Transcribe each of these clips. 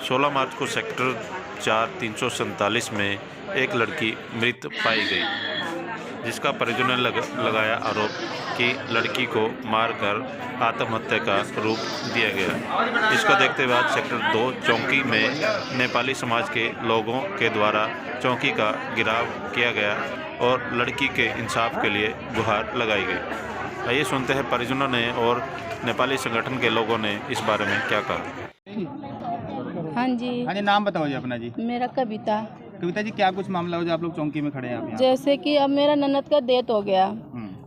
16 मार्च को सेक्टर 4 347 में एक लड़की मृत पाई गई, जिसका परिजनों ने लगाया आरोप कि लड़की को मारकर आत्महत्या का रूप दिया गया। इसको देखते हुए आज सेक्टर 2 चौकी में नेपाली समाज के लोगों के द्वारा चौकी का घेराव किया गया और लड़की के इंसाफ के लिए गुहार लगाई गई। आइए सुनते हैं परिजनों ने और नेपाली संगठन के लोगों ने इस बारे में क्या कहा। हाँ जी, नाम बताओ जी अपना जी। मेरा कविता। कविता जी, क्या कुछ मामला हो जो आप लोग चौकी में खड़े हैं आप यहाँ? जैसे कि अब मेरा ननद का डेथ हो गया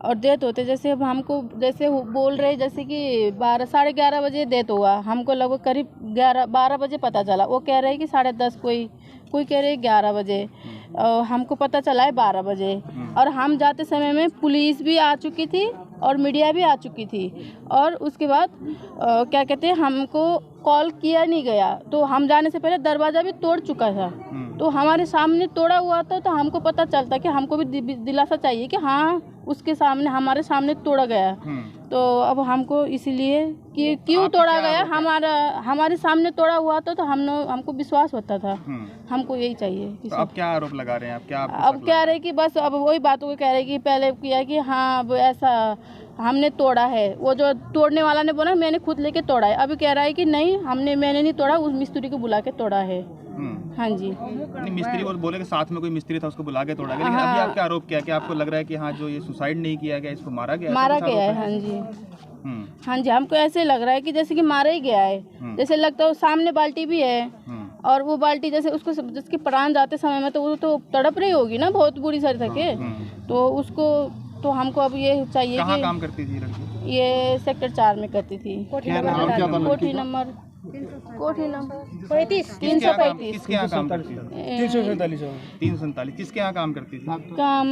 और डेथ होते जैसे अब हमको जैसे बोल रहे जैसे कि 12 साढ़े 11 बजे डेथ हुआ, हमको लगभग करीब 12 बजे पता चला। वो कह रहे कि 10:30, कोई कह रहे 11 बजे, हमको पता चला है 12 बजे। और हम जाते समय में पुलिस भी आ चुकी थी और मीडिया भी आ चुकी थी और उसके बाद क्या कहते हैं हमको कॉल किया नहीं गया, तो हम जाने से पहले दरवाज़ा भी तोड़ चुका था। तो हमारे सामने तोड़ा हुआ था तो हमको पता चलता कि हमको भी दिलासा चाहिए कि हाँ उसके सामने हमारे सामने तोड़ा गया। तो अब हमको इसीलिए कि क्यों तोड़ा गया, हमारे सामने तोड़ा हुआ था तो हमको विश्वास होता था। हमको यही चाहिए। तो अब क्या आरोप लगा रहे हैं आप? क्या अब कह रहे कि बस अब वही बातों को कह रहे कि पहले किया कि हाँ अब ऐसा हमने तोड़ा है, वो जो तोड़ने वाला ने बोला मैंने खुद लेके तोड़ा है। अभी कह रहा है कि नहीं मैंने नहीं तोड़ा, उस मिस्त्री को बुला के तोड़ा है। हाँ जी, नहीं मिस्त्री को बोले कि साथ में कोई मिस्त्री था उसको बुला के तोड़ा गया, लेकिन अभी आप क्या आरोप किया कि आपको लग रहा है कि हाँ जो ये सुसाइड नहीं किया गया इसको मारा गया है। हाँ जी, हाँ जी, हमको ऐसे लग रहा है कि जैसे कि मारा ही गया है। जैसे लगता है सामने बाल्टी भी है और वो बाल्टी जैसे उसको जिसके प्राण जाते समय में तो वो तो तड़प रही होगी ना बहुत बुरी सर थके, तो उसको तो हमको अब ये चाहिए। कहाँ काम करती थी लड़की? ये सेक्टर 4 में करती थी, कोठी नंबर 335। किसके यहाँ काम करती थी? 347। किसके यहाँ काम करती थी? काम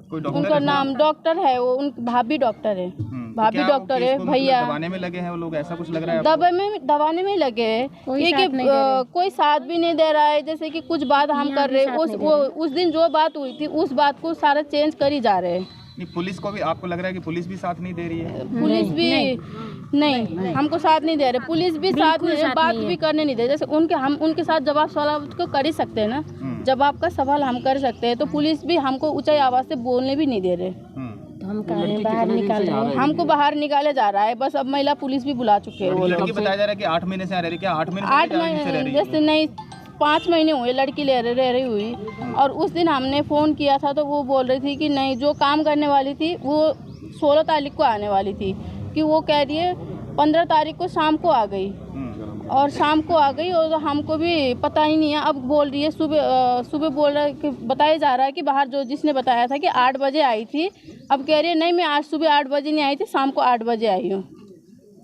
कोई डॉक्टर? उनका नाम डॉक्टर है, वो उन भाभी डॉक्टर है। भाभी डॉक्टर है भैया। दबाने में लगे हैं वो लोग, ऐसा कुछ लग रहा है? दबाने में लगे हैं कि कोई साथ भी नहीं दे रहा है। जैसे कि कुछ बात हम कर रहे हैं उस दिन जो बात हुई थी उस बात को सारा चेंज कर ही जा रहे हैं। नहीं, पुलिस को भी आपको लग रहा है कि पुलिस भी साथ नहीं दे रही है? पुलिस भी नहीं हमको साथ नहीं दे रहे, पुलिस भी साथ नहीं, बात भी करने नहीं दे। जैसे हम उनके साथ जवाब सवाल को कर ही सकते हैं ना, जवाब का सवाल हम कर सकते हैं, तो पुलिस भी हमको ऊंचाई आवाज से बोलने भी नहीं दे रहे। तो हम बाहर निकाल रहे हैं, हमको बाहर निकाले जा रहा है। बस अब महिला पुलिस भी बुला चुके हैं। वो लड़की बताया जा रहा है कि 8 महीने से आ रही है। क्या 8 महीने जैसे नहीं 5 महीने हुए लड़की रह रही हुई। और उस दिन हमने फ़ोन किया था तो वो बोल रही थी कि नहीं, जो काम करने वाली थी वो 16 तारीख को आने वाली थी, कि वो कह रही है 15 तारीख को शाम को आ गई और शाम को आ गई और हमको भी पता ही नहीं है। अब बोल रही है सुबह बोल रहा है कि बताया जा रहा है कि बाहर जो जिसने बताया था कि 8 बजे आई थी, अब कह रही है नहीं मैं आज सुबह 8 बजे नहीं आई थी, शाम को 8 बजे आई हूँ।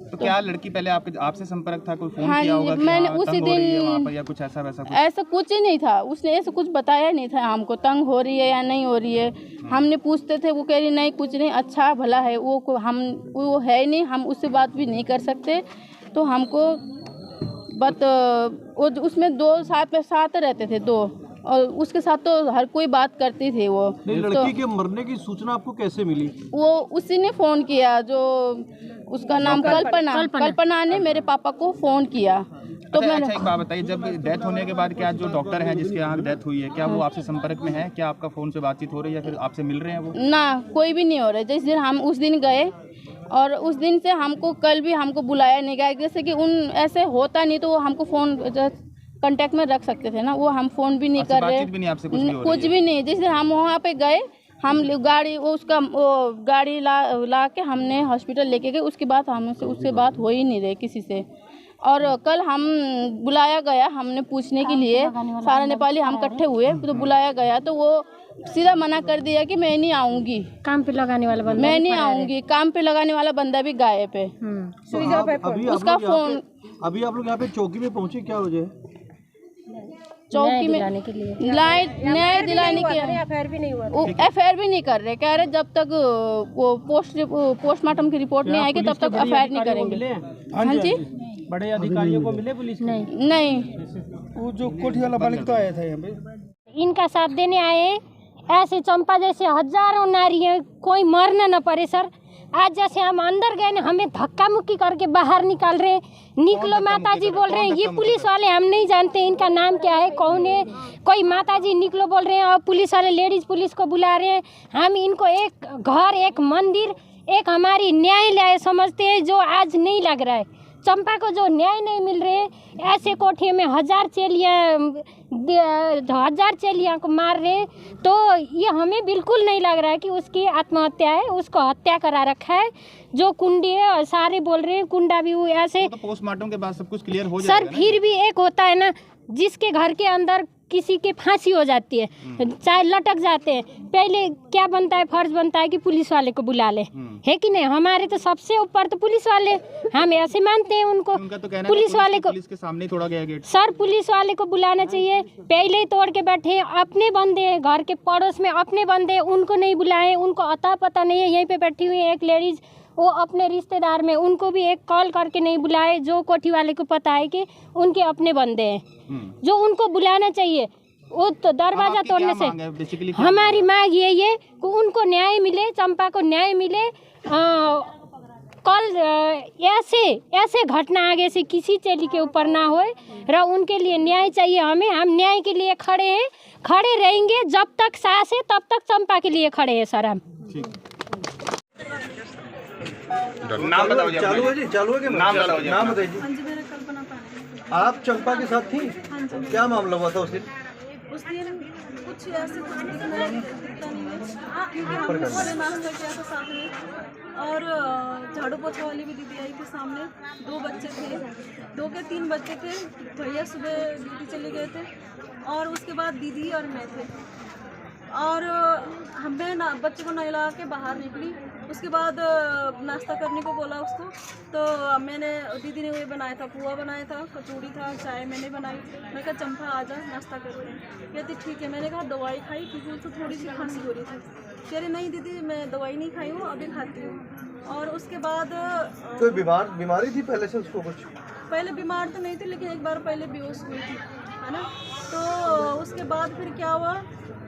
तो क्या लड़की पहले आपसे संपर्क था? कोई फोन हाँ किया होगा कि मैंने उसी दिन या कुछ ऐसा वैसा कुछ? ऐसा कुछ ही नहीं था, उसने ऐसा कुछ बताया नहीं था हमको तंग हो रही है या नहीं हो रही है। हमने पूछते थे, वो कह रही नहीं कुछ नहीं, अच्छा भला है वो है नहीं, हम उससे बात भी नहीं कर सकते। तो हमको उसमें 2 साथ रहते थे 2, और उसके साथ तो हर कोई बात करती थी। वो लड़की के मरने की सूचना आपको कैसे मिली? वो उसी ने फ़ोन किया, जो उसका नाम कल्पना ने मेरे पापा को फ़ोन किया। तो अच्छा एक बात बताइए, जब डेथ होने के बाद क्या जो डॉक्टर हैं जिसके यहाँ डेथ हुई है, क्या वो आपसे संपर्क में है? क्या आपका फ़ोन से बातचीत हो रही है या फिर आपसे मिल रहे हैं वो? ना, कोई भी नहीं हो रहा है। जिस दिन हम उस दिन गए और उस दिन से हमको कल भी हमको बुलाया नहीं गया। जैसे कि ऐसे होता नहीं तो वो हमको फ़ोन कांटेक्ट में रख सकते थे ना, वो हम फ़ोन भी नहीं कर रहे, कुछ भी नहीं। जिस दिन हम वहाँ पे गए, हम गाड़ी गाड़ी ला के हमने हॉस्पिटल लेके गए, उसके बाद हमसे उससे बात हो ही नहीं रही किसी से। और कल हम बुलाया गया, हमने पूछने के लिए सारा नेपाली हम इकट्ठे हुए तो बुलाया गया, तो वो सीधा मना कर दिया कि मैं नहीं आऊँगी। काम पे लगाने वाला बंदा मैं नहीं आऊँगी, काम पे लगाने वाला बंदा भी गायब है। उसका फ़ोन। अभी आप लोग यहाँ पे चौकी में पहुँचे, क्या वजह है? चौकी में न्याय दिलाने के एफआईआर भी नहीं हुआ, एफआईआर भी नहीं कर रहे। कह रहे जब तक वो पोस्टमार्टम की रिपोर्ट नहीं आएगी तब तक एफआईआर नहीं करेंगे। हाँ जी, बड़े अधिकारियों को मिले पुलिस? नहीं, वो जो कोठी वाला मालिक तो आया था यहाँ पे, इनका साथ देने आए। ऐसे चंपा जैसे हजारों नारी हैं, कोई मरना न पड़े सर। आज जैसे हम अंदर गए ना, हमें धक्का मुक्की करके बाहर निकाल रहे हैं। निकलो माताजी बोल रहे हैं। ये पुलिस वाले हम नहीं जानते इनका नाम क्या है, कौन है। कोई माताजी निकलो बोल रहे हैं और पुलिस वाले लेडीज पुलिस को बुला रहे हैं। हम इनको एक घर, एक मंदिर, एक हमारी न्यायालय समझते हैं, जो आज नहीं लग रहा है। चंपा को जो न्याय नहीं मिल रहे, ऐसे कोठे में 1000 चेलियाँ को मार रहे, तो ये हमें बिल्कुल नहीं लग रहा है कि उसकी आत्महत्या है। उसको हत्या करा रखा है। जो कुंडी है और सारे बोल रहे हैं कुंडा भी हुआ ऐसे। तो पोस्टमार्टम के बाद सब कुछ क्लियर हो जाएगा सर फिर भी एक होता है ना, जिसके घर के अंदर किसी के फांसी हो जाती है, चाहे लटक जाते हैं, पहले क्या बनता है, फर्ज बनता है कि पुलिस वाले को बुला ले, है कि नहीं। हमारे तो सबसे ऊपर तो पुलिस वाले, हम ऐसे मानते हैं उनको। उनका तो कहना है पुलिस वाले को, पुलिस के सामने ही तोड़ा गया गेट। सर पुलिस वाले को बुलाना चाहिए। पहले ही तोड़ के बैठे हैं। अपने बंदे हैं, घर के पड़ोस में अपने बंदे हैं, उनको नहीं बुलाए। उनको अता पता नहीं है। यहीं पे बैठी हुई है एक लेडीज, वो अपने रिश्तेदार में, उनको भी एक कॉल करके नहीं बुलाए। जो कोठी वाले को पता है कि उनके अपने बंदे हैं, जो उनको बुलाना चाहिए। वो तो दरवाजा तोड़ने से हमारी मांग यही है कि उनको न्याय मिले, चंपा को न्याय मिले। कल ऐसे घटना आगे से किसी चेली के ऊपर ना होए, उनके लिए न्याय चाहिए हमें। हम न्याय के लिए खड़े हैं, खड़े रहेंगे जब तक सांस है, तब तक चंपा के लिए खड़े हैं सर हम। नाम बताओ जी। चालू है जी, चालू है कि नाम बताओ जी। नाम बताइए जी। हाँ जी, मेरा कल्पना पानी। आप चंपा के साथ थी? हाँ जी। क्या मामला हुआ था उस दिन? उस दिन कुछ ऐसे कुछ दिखता नहीं है, क्योंकि हमने नाश्ता किया था साथ में, और झाड़ू पोछा वाली भी दीदी आई थी सामने। 2 बच्चे थे, 2 के 3 बच्चे थे। भैया सुबह ड्यूटी चले गए थे, और उसके बाद दीदी और मैं थे। और हमें ना बच्चे को नहला के बाहर निकली। उसके बाद नाश्ता करने को बोला उसको, तो दीदी ने वो बनाया था, पुआ बनाया था, कचौड़ी था, चाय मैंने बनाई। मैं कहा चंपा आ जा नाश्ता करते हैं। कहती ठीक है। मैंने कहा दवाई खाई, क्योंकि उसको थोड़ी सी खांसी हो रही थी। कह रही नहीं दीदी मैं दवाई नहीं खाई हूँ, अभी खाती हूँ। और उसके बाद कोई बीमारी थी पहले से उसको कुछ? पहले बीमार तो नहीं थी, लेकिन एक बार पहले बेहोश हुई थी, है ना। तो उसके बाद फिर क्या हुआ,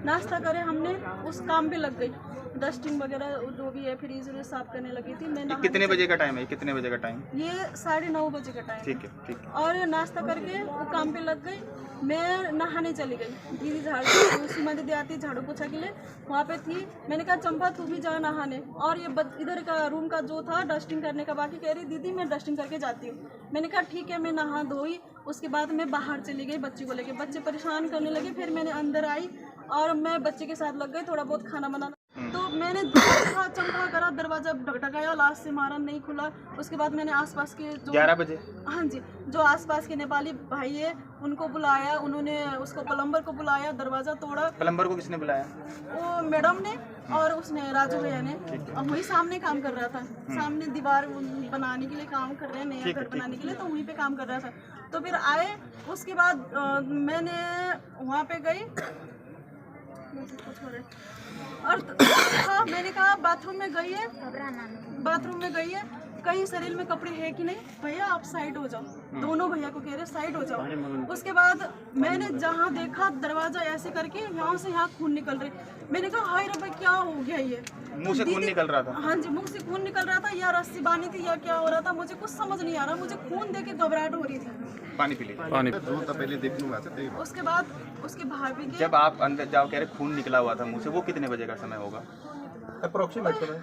नाश्ता करे हमने, उस काम पे लग गई, डस्टिंग वगैरह जो भी है, फ्रीज साफ करने लगी थी। मैं कितने बजे का टाइम है? कितने बजे का टाइम? ये 9:30 बजे का टाइम। ठीक है, ठीक है। और नाश्ता करके वो काम पे लग गई। मैं नहाने चली गई। दीदी झाड़ू सीमा दीदी आती झाड़ू पोछा के लिए, वहाँ पे थी। मैंने कहा चंपा तू भी जा नहाने। और ये इधर का रूम का जो था डस्टिंग करने का बाकी, कह रही दीदी मैं डस्टिंग करके जाती हूँ। मैंने कहा ठीक है। मैं नहा धोई, उसके बाद मैं बाहर चली गई बच्ची को लेके। बच्चे परेशान करने लगे, फिर मैंने अंदर आई और मैं बच्चे के साथ लग गई थोड़ा बहुत खाना बनाना। तो मैंने देखा चंपा करा, दरवाजा ढकढकाया, लास्ट से मारा, नहीं खुला। उसके बाद मैंने आसपास के जो 11 बजे, हाँ जी, जो आसपास के नेपाली भाई है उनको बुलाया। उन्होंने उसको प्लम्बर को बुलाया, दरवाज़ा तोड़ा। प्लम्बर को किसने बुलाया? वो मैडम ने, और उसने राजू भैया ने। वही सामने काम कर रहा था, सामने दीवार बनाने के लिए काम कर रहे हैं, नया घर बनाने के लिए, तो वहीं पे काम कर रहा था। तो फिर आए, उसके बाद मैंने वहाँ पे गई और हाँ, मैंने कहा बाथरूम में गई है, बाथरूम में गई है, कहीं शरीर में कपड़े हैं कि नहीं, भैया आप साइड हो जाओ। दोनों भैया को कह रहे साइड हो जाओ। उसके बाद मैंने जहाँ देखा दरवाजा ऐसे करके यहाँ से यहाँ खून निकल रही। मैंने कहा हाय रे भाई क्या हो गया ये? मुंह से खून निकल रहा था? हाँ जी, मुंह से खून निकल रहा था, या रस्सी बांधी थी या क्या हो रहा था, मुझे कुछ समझ नहीं आ रहा। मुझे खून देख के घबराहट हो रही थी। पानी पी लीजिए। पानी पहले देख लूँगा। उसके बाद उसके भाभी के, जब आप अंदर जाओ कह रहे खून निकला हुआ था मुंह से, वो कितने बजे का समय होगा अप्रोक्सीमेट समय?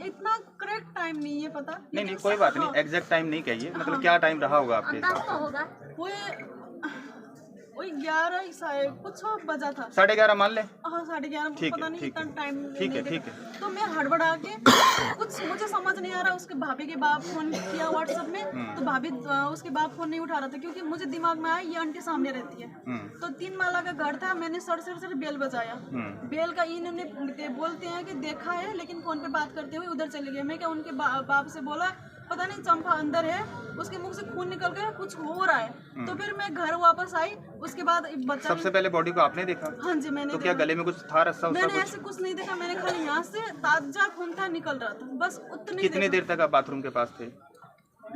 इतना करेक्ट टाइम नहीं है पता। नहीं कोई बात नहीं, एग्जैक्ट टाइम नहीं कहिए, मतलब क्या टाइम रहा होगा आपके हिसाब से? वही 11 कुछ बजा था। 11:30 मान ले। हाँ 11:30, पता नहीं इतना टाइम। ठीक है। तो मैं हड़बड़ा के कुछ मुझे समझ नहीं आ रहा। उसके भाभी के बाप फोन किया व्हाट्सएप में, तो भाभी उसके बाप फोन नहीं उठा रहा था, क्योंकि मुझे दिमाग में आया ये आंटी सामने रहती है। तो 3 माला का घर था। मैंने सर बेल बजाया। बेल का इन्होंने बोलते हैं कि देखा है, लेकिन फोन पे बात करते हुए उधर चले गए। मैं क्या उनके बाप से बोला पता नहीं चंपा अंदर है, उसके मुंह से खून निकल गया, कुछ हो रहा है। तो फिर मैं घर वापस आई। उसके बाद बच्चा, सबसे पहले बॉडी को आपने देखा? हाँ जी मैंने। तो क्या गले में कुछ था, रस्सा? मैंने ऐसे कुछ नहीं देखा। मैंने खाली यहाँ से ताजा खून था निकल रहा था, बस उतने। कितनी देर तक आप बाथरूम के पास थे?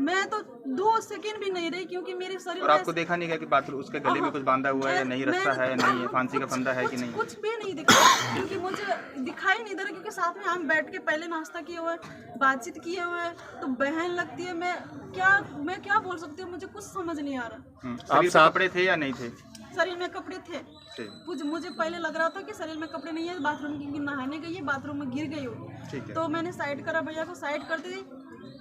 मैं तो 2 सेकंड भी नहीं रही, क्योंकि मेरे शरीर और में आपको देखा नहीं गया कि बाथरूम उसके गले में कुछ बांधा हुआ है या नहीं, रस्सा है या नहीं है, फांसी का फंदा है कि नहीं? कुछ भी नहीं दिखा, क्योंकि मुझे दिखाई नहीं दे रहा, क्योंकि साथ में हम बैठ के पहले नाश्ता किए हुए हैं, बातचीत किए हुए हैं, तो बहन लगती है। मैं क्या बोल सकती हूँ, मुझे कुछ समझ नहीं आ रहा। शरीर पे कपड़े थे या नहीं थे? शरीर में कपड़े थे। मुझे पहले लग रहा था कि शरीर में कपड़े नहीं है, बाथरूम की नहाने गई है, बाथरूम में गिर गई हो। तो मैंने साइड करा, भैया को साइड कर दी,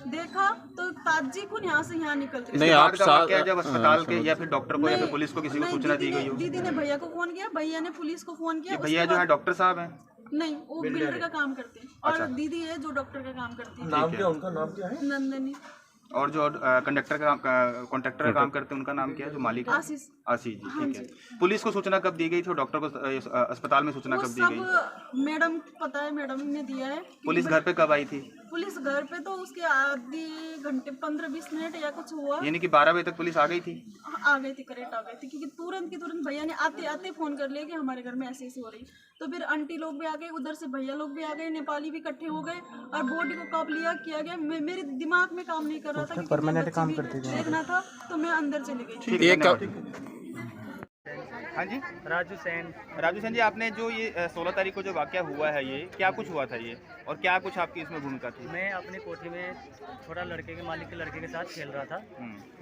देखा तो ताजी खून यहाँ से यहाँ निकलती। नहीं, आप जब अस्पताल के या फिर डॉक्टर को या फिर पुलिस को किसी को सूचना दी गई हो? दीदी ने भैया को फोन किया, भैया ने पुलिस को फोन किया। भैया जो है डॉक्टर साहब हैं? नहीं, वो बिल्डर का काम करते हैं, और दीदी है जो डॉक्टर का काम करती है। नाम क्या, उनका नाम क्या है? नंदनी। और जो कंडक्टर का कॉन्ट्रैक्टर का काम करते हैं उनका नाम क्या है, जो मालिक है? आशीष। आशीष जी, ठीक है। पुलिस को सूचना कब दी गई थी, डॉक्टर को अस्पताल में सूचना कब दी गई? सब मैडम पता है, मैडम ने दिया है। पुलिस घर पे कब आई थी? पुलिस घर पे तो उसके आधे घंटे 15-20 मिनट या कुछ हुआ, यानी कि 12 बजे तक पुलिस आ गई थी? आ गई थी, करेक्ट आ गई थी, क्योंकि तुरंत भैया ने आते आते फोन कर लिया कि हमारे घर में ऐसे ऐसे हो रही। तो फिर आंटी लोग भी आ गए, उधर से भैया लोग भी आ गए, नेपाली भी इकट्ठे हो गए, और बॉडी को कब लिया किया गया, मेरे दिमाग में काम नहीं कर रहा था, परमानेंट काम करते देखना था, तो मैं अंदर चली गई। हाँ जी, राजू सेन। राजू सेन जी, आपने जो ये 16 तारीख को जो वाकया हुआ है, ये क्या कुछ हुआ था ये, और क्या कुछ आपकी इसमें भूमिका थी? मैं अपनी कोठी में छोटा लड़के के मालिक के लड़के के साथ खेल रहा था।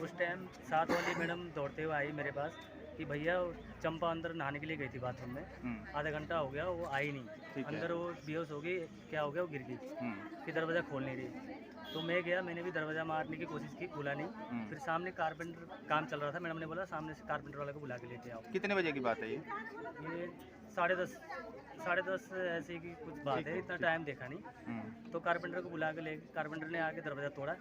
उस टाइम साथ वाली मैडम दौड़ते हुए आई मेरे पास कि भैया चंपा अंदर नहाने के लिए गई थी बाथरूम में, आधा घंटा हो गया वो आई नहीं, अंदर वो बेहोश हो गई, क्या हो गया, वो गिर गई, फिर दरवाज़ा खोल नहीं रही। तो मैं गया, मैंने भी दरवाज़ा मारने की कोशिश की, खुला नहीं। फिर सामने कारपेंटर काम चल रहा था, मैडम ने बोला सामने से कारपेंटर वाले को बुला के लेके आओ। कितने बजे की बात है ये? 10:30 ऐसे की कुछ बात है, इतना टाइम देखा नहीं। तो कारपेंटर को बुला के ले, कारपेंटर ने आके दरवाज़ा तोड़ा।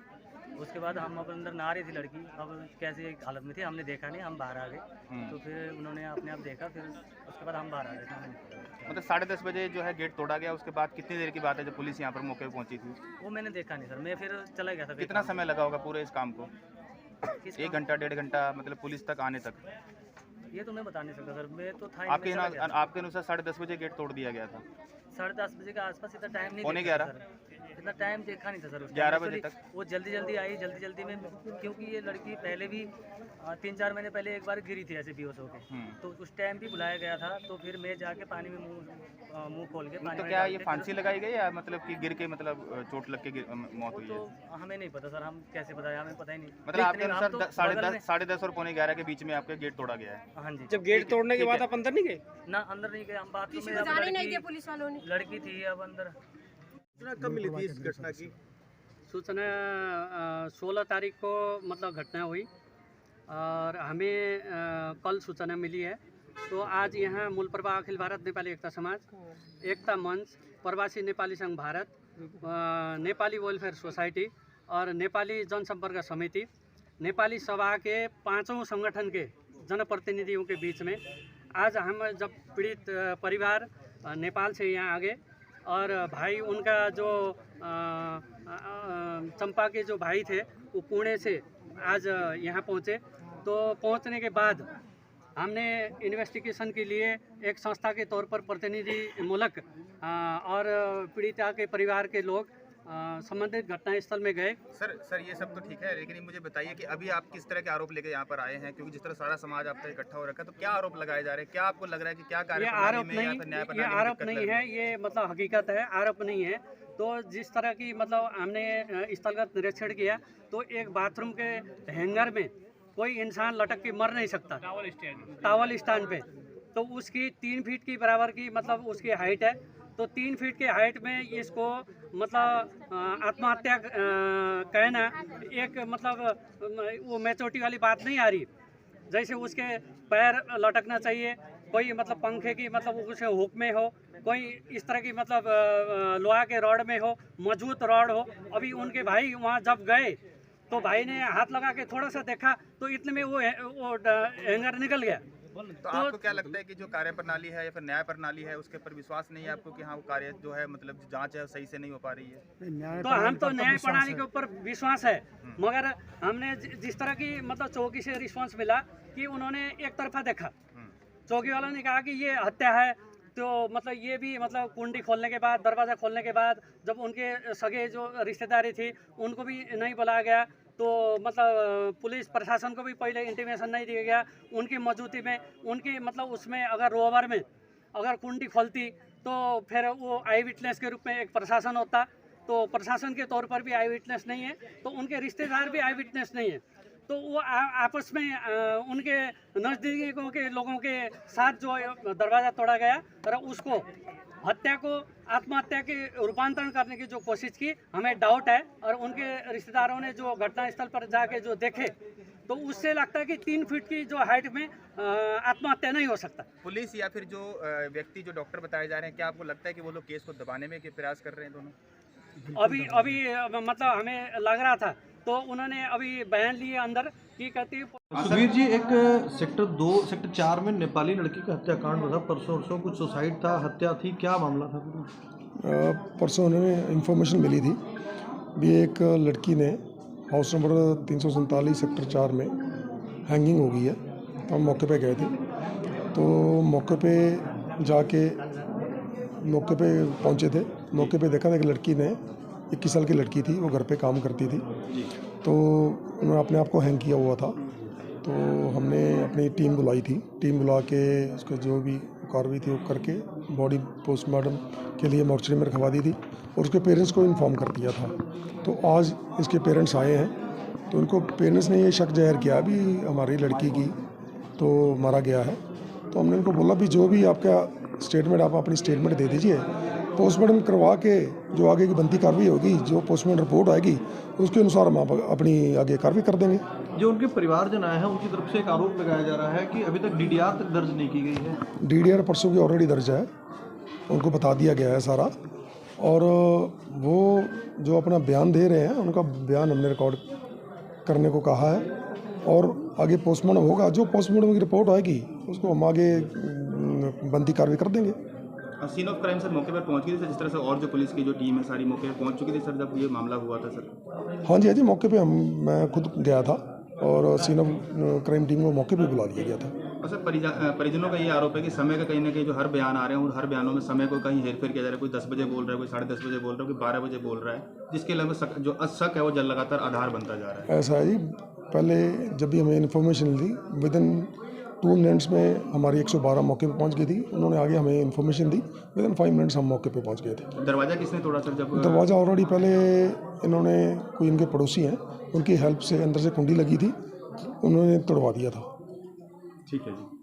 उसके बाद हम अब अंदर नहा रही थी लड़की, अब कैसी हालत में थी हमने देखा नहीं, हम बाहर आ गए। तो फिर उन्होंने अपने आप देखा, फिर उसके बाद हम बाहर आ गए। मतलब 10:30 बजे जो है गेट तोड़ा गया, उसके बाद कितनी देर की बात है जब पुलिस यहाँ पर मौके पर पहुंची थी? वो मैंने देखा नहीं सर, मैं फिर चला गया था। कितना समय लगा होगा पूरे इस काम को? 1 घंटा 1.5 घंटा, मतलब पुलिस तक आने तक? ये तो मैं बता नहीं सकता सर, मैं तो था आपके अनुसार 10:30 बजे गेट तोड़ दिया गया था? 10:30 बजे के आसपास, इतना टाइम नहीं, पौने 11, इतना टाइम देखा नहीं था सर। 11 बजे तक वो जल्दी आई, जल्दी में, क्योंकि ये लड़की पहले भी 3-4 महीने पहले एक बार गिरी थी ऐसे बेहोश होके, तो उस टाइम भी बुलाया गया था। तो फिर मैं जाके पानी में मुंह खोल के पानी। तो क्या ये फांसी लगाई गई या मतलब कि गिर के, मतलब चोट लग के मौत हुई है? तो हमें नहीं पता सर, हम कैसे बताया, हमें पता ही नहीं। मतलब आपके अनुसार 10:30 और पौने 11 के बीच में आपके गेट तोड़ा गया है? हाँ जी। जब गेट तोड़ने के बाद आप अंदर नहीं गए? ना, अंदर नहीं गए हम, बाथरूम में नहीं गए, पुलिस वालों ने, लड़की थी अब अंदर। कब मिली थी इस घटना की सूचना? 16 तारीख को मतलब घटना हुई, और हमें कल सूचना मिली है। तो आज यहाँ मूलप्रभा अखिल भारत नेपाली एकता समाज, एकता मंच, प्रवासी नेपाली संघ भारत, नेपाली वेलफेयर सोसाइटी और नेपाली जनसंपर्क समिति, नेपाली सभा के 5औं संगठन के जनप्रतिनिधियों के बीच में आज हम जब पीड़ित परिवार नेपाल से यहाँ आ गए, और भाई उनका जो चंपा के जो भाई थे वो पुणे से आज यहाँ पहुँचे। तो पहुँचने के बाद हमने इन्वेस्टिगेशन के लिए एक संस्था के तौर पर प्रतिनिधि मूलक और पीड़िता के परिवार के लोग संबंधित घटनास्थल में गए। सर ये सब तो ठीक है, लेकिन मुझे बताइए कि अभी आप किस तरह के आरोप लेके यहाँ पर आए हैं, क्योंकि जिस तरह सारा समाज आप तक इकट्ठा हो रखा है, तो क्या आरोप लगाए जा रहे हैं? क्या आपको लग रहा है कि क्या कार्य? ये आरोप नहीं है, ये मतलब हकीकत है, आरोप नहीं है। तो जिस तरह की मतलब हमने स्थलगत निरीक्षण किया, तो एक बाथरूम के हैंगर में कोई इंसान लटक के मर नहीं सकता, टावल स्टैंड पे। तो उसकी 3 फीट की बराबर की मतलब उसकी हाइट है। तो 3 फीट के हाइट में इसको मतलब आत्महत्या कहना एक मतलब वो मैच्योरिटी वाली बात नहीं आ रही। जैसे उसके पैर लटकना चाहिए, कोई मतलब पंखे की मतलब उसे हुक में हो, कोई इस तरह की मतलब लोहा के रॉड में हो, मजबूत रॉड हो। अभी उनके भाई वहाँ जब गए तो भाई ने हाथ लगा के थोड़ा सा देखा, तो इतने में वो हैंगर निकल गया। तो आपको क्या लगता है कि जो कार्य प्रणाली है या फिर न्याय प्रणाली है उसके ऊपर विश्वास नहीं है आपको कि हाँ वो कार्य जो है मतलब जांच है सही से नहीं हो पा रही है? तो हम तो न्याय प्रणाली के ऊपर विश्वास है, मगर हमने जिस तरह की मतलब चौकी से रिस्पांस मिला कि उन्होंने एक तरफा देखा। चौकी वालों ने कहा कि ये हत्या है, तो मतलब ये भी मतलब कुंडी खोलने के बाद, दरवाज़ा खोलने के बाद जब उनके सगे जो रिश्तेदारी थी उनको भी नहीं बुलाया गया, तो मतलब पुलिस प्रशासन को भी पहले इंटीमेशन नहीं दिया गया। उनकी मौजूदगी में उनकी मतलब उसमें अगर रोवर में अगर कुंडी खोलती तो फिर वो आई विटनेस के रूप में एक प्रशासन होता, तो प्रशासन के तौर पर भी आई विटनेस नहीं है, तो उनके रिश्तेदार भी आई विटनेस नहीं है, तो वो आपस में उनके नज़दीकी के लोगों के साथ जो दरवाज़ा तोड़ा गया और उसको हत्या को आत्महत्या के रूपांतरण करने की जो कोशिश की, हमें डाउट है। और उनके रिश्तेदारों ने जो घटनास्थल पर जाके जो देखे तो उससे लगता है कि 3 फीट की जो हाइट में आत्महत्या नहीं हो सकता। पुलिस या फिर जो व्यक्ति जो डॉक्टर बताए जा रहे हैं, क्या आपको लगता है कि वो लोग केस को दबाने में के प्रयास कर रहे हैं दोनों? अभी मतलब हमें लग रहा था, तो उन्होंने अभी बयान लिए अंदर की कहती। सुबीर जी, एक सेक्टर 4 में नेपाली लड़की का हत्याकांड हुआ था परसों कुछ सुसाइड था, हत्या थी, क्या मामला था? परसों उन्हें इंफॉर्मेशन मिली थी भी एक लड़की ने हाउस नंबर 347 सेक्टर 4 में हैंगिंग हो गई है। तो हम मौके पे गए थे, तो मौके पे जाके मौके पे पहुंचे थे। मौके पे देखा था कि लड़की ने 21 साल की लड़की थी, वो घर पे काम करती थी, तो उन्होंने अपने आप को हैंग किया हुआ था। तो हमने अपनी टीम बुलाई थी, टीम बुला के उसको जो भी कार्रवाई थी वो करके बॉडी पोस्टमार्टम के लिए मॉर्चरी में रखवा दी थी और उसके पेरेंट्स को इन्फॉर्म कर दिया था। तो आज इसके पेरेंट्स आए हैं, तो उनको पेरेंट्स ने ये शक जाहिर किया भी हमारी लड़की की तो मारा गया है। तो हमने उनको बोला भी जो भी आपका स्टेटमेंट, आप अपनी स्टेटमेंट दे दीजिए, पोस्टमार्टम करवा के जो आगे की बनती कार्रवाई होगी, जो पोस्टमार्टम रिपोर्ट आएगी उसके अनुसार हम अपनी आगे कार्रवाई कर देंगे। जो उनके परिवारजन आए हैं उनकी तरफ से एक आरोप लगाया जा रहा है कि अभी तक DDR तक दर्ज नहीं की गई है। DDR परसों की ऑलरेडी दर्ज है, उनको बता दिया गया है सारा, और वो जो अपना बयान दे रहे हैं उनका बयान हमने रिकॉर्ड करने को कहा है और आगे पोस्टमार्टम होगा। जो पोस्टमार्टम की रिपोर्ट आएगी उसको हम आगे बनती कार्रवाई कर देंगे। सीन ऑफ क्राइम सर मौके पर पहुंच गई थी, जिस तरह से और जो पुलिस की जो टीम है सारी मौके पर पहुंच चुकी थी सर जब ये मामला हुआ था सर? हाँ जी, मौके पे मैं खुद गया था और सीन ऑफ क्राइम टीम को मौके पे बुला दिया गया था। और सर परिजनों का ये आरोप है कि समय का कहीं ना कहीं जो हर बयान आ रहे हैं, हर बयानों में समय को कहीं हेरफेर किया जा रहा है। कोई 10 बजे बोल रहा है, कोई 10:30 बजे बोल रहा है, कोई 12 बजे बोल रहा है, जिसके अलावा जो शक है वो जल लगातार आधार बनता जा रहा है। ऐसा है जी, पहले जब भी हमें इन्फॉर्मेशन दी विदिन 2 मिनट्स में हमारी 112 मौके पे पहुंच गई थी। उन्होंने आगे हमें इन्फॉर्मेशन दी, विदिन 5 मिनट्स हम मौके पे पहुंच गए थे। दरवाज़ा किसने तोड़ा सर? जब दरवाज़ा ऑलरेडी पहले इन्होंने, कोई इनके पड़ोसी हैं, उनकी हेल्प से अंदर से कुंडी लगी थी, उन्होंने तोड़वा दिया था। ठीक है जी।